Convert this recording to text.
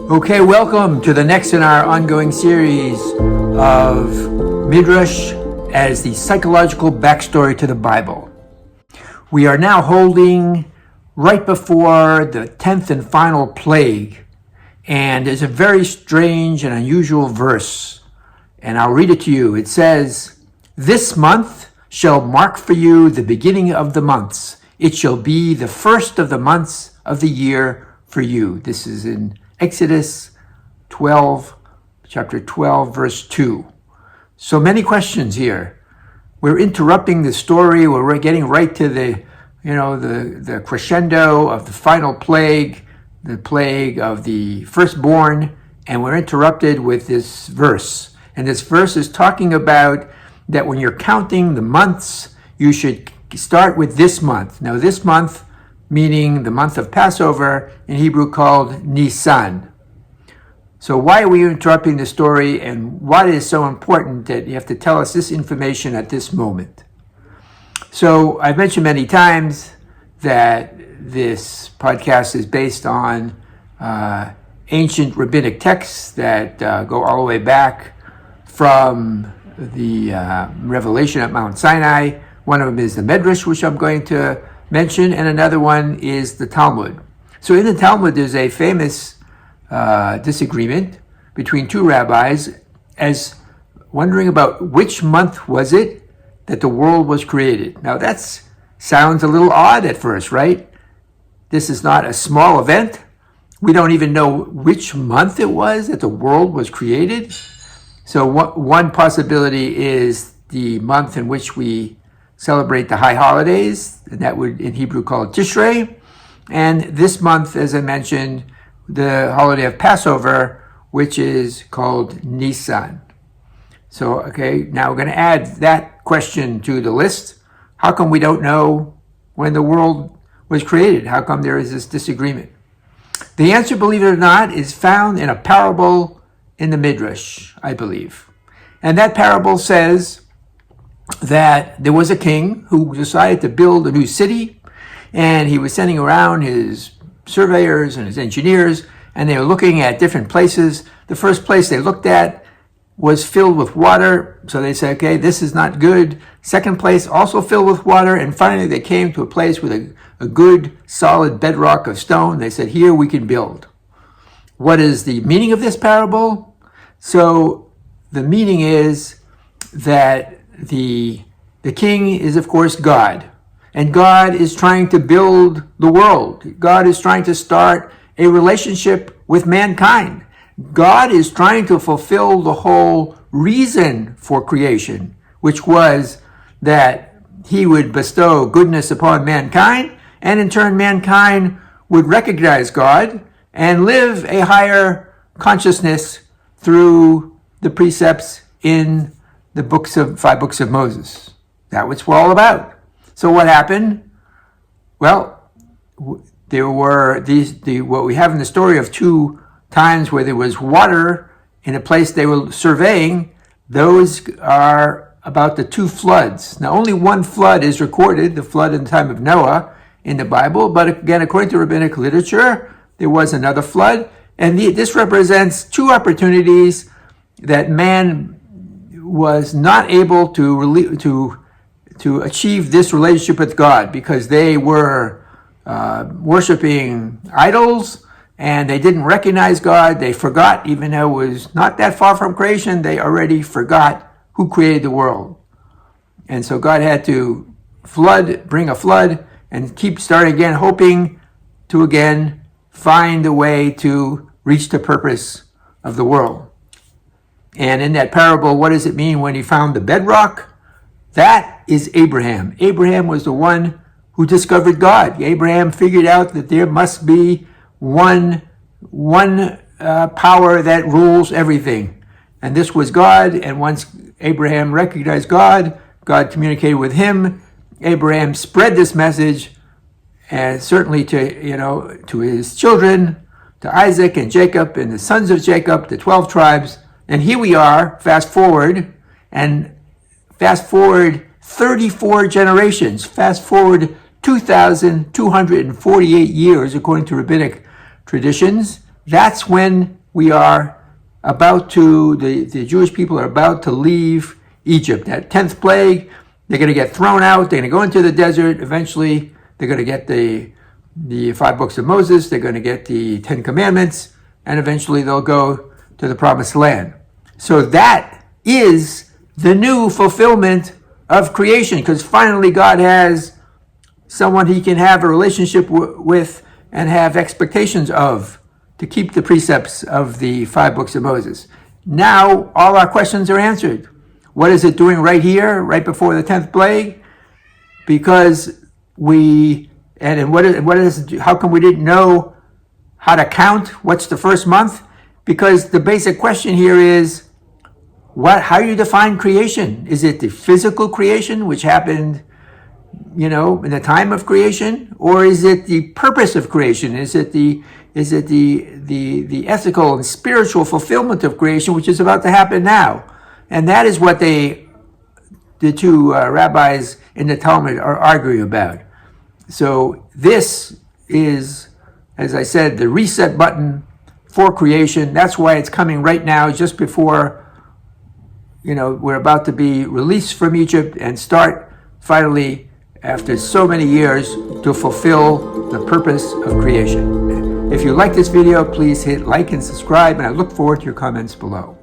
Okay, welcome to the next in our ongoing series of Midrash as the psychological backstory to the Bible. We are now holding right before the 10th and final plague, and there's a very strange and unusual verse, and I'll read it to you. It says, "This month shall mark for you the beginning of the months. It shall be the first of the months of the year for you." This is in Exodus 12, chapter 12, verse 2. So many questions here. We're interrupting the story. We're getting right to the crescendo of the final plague, the plague of the firstborn, and we're interrupted with this verse. And this verse is talking about that when you're counting the months, you should start with this month. Now, this month, meaning the month of Passover, in Hebrew called Nisan. So why are we interrupting the story, and why is it so important that you have to tell us this information at this moment? So I've mentioned many times that this podcast is based on ancient rabbinic texts that go all the way back from the revelation at Mount Sinai. One of them is the Midrash, which I'm going to mention, and another one is the Talmud. So in the Talmud, there's a famous disagreement between two rabbis as wondering about which month was it that the world was created. Now that sounds a little odd at first, right? This is not a small event. We don't even know which month it was that the world was created. So one possibility is the month in which we celebrate the high holidays, and that would in Hebrew call it Tishrei. And this month, as I mentioned, the holiday of Passover, which is called Nisan. So, okay, now we're going to add that question to the list. How come we don't know when the world was created? How come there is this disagreement? The answer, believe it or not, is found in a parable in the Midrash, I believe. And that parable says that there was a king who decided to build a new city, and he was sending around his surveyors and his engineers, and they were looking at different places. The first place they looked at was filled with water, so they said, okay, this is not good. Second place, also filled with water, and finally they came to a place with a good, solid bedrock of stone. They said, here we can build. What is the meaning of this parable? So the meaning is that the king is, of course, God. And God is trying to build the world. God is trying to start a relationship with mankind. God is trying to fulfill the whole reason for creation, which was that he would bestow goodness upon mankind, and in turn mankind would recognize God and live a higher consciousness through the precepts in the five books of Moses. That's what we're all about. So what happened? Well, there were what we have in the story of two times where there was water in a place they were surveying. Those are about the two floods. Now, only one flood is recorded, the flood in the time of Noah in the Bible. But again, according to rabbinic literature, there was another flood. And this represents two opportunities that man was not able to achieve this relationship with God, because they were worshiping idols, and they didn't recognize God. They forgot, even though it was not that far from creation, they already forgot who created the world. And so God had to bring a flood, and keep starting again, hoping to again find a way to reach the purpose of the world. And in that parable, what does it mean when he found the bedrock? That is Abraham. Abraham was the one who discovered God. Abraham figured out that there must be one power that rules everything. And this was God. And once Abraham recognized God, God communicated with him. Abraham spread this message, and certainly to his children, to Isaac and Jacob and the sons of Jacob, the 12 tribes. And here we are, fast forward 34 generations, fast forward 2,248 years, according to rabbinic traditions. That's when we are about to, the Jewish people are about to leave Egypt. That 10th plague, they're going to get thrown out. They're going to go into the desert. Eventually, they're going to get the 5 books of Moses. They're going to get the 10 commandments. And eventually, they'll go to the promised land. So that is the new fulfillment of creation, because finally God has someone he can have a relationship with and have expectations of, to keep the precepts of the 5 books of Moses. Now, all our questions are answered. What is it doing right here, right before the 10th plague? Because how come we didn't know how to count? What's the first month? Because the basic question here is, how do you define creation? Is it the physical creation, which happened, in the time of creation? Or is it the purpose of creation? Is it the ethical and spiritual fulfillment of creation, which is about to happen now? And that is what the two rabbis in the Talmud are arguing about. So this is, as I said, the reset button for creation. That's why it's coming right now, just before, we're about to be released from Egypt and start finally, after so many years, to fulfill the purpose of creation. If you like this video, please hit like and subscribe, and I look forward to your comments below.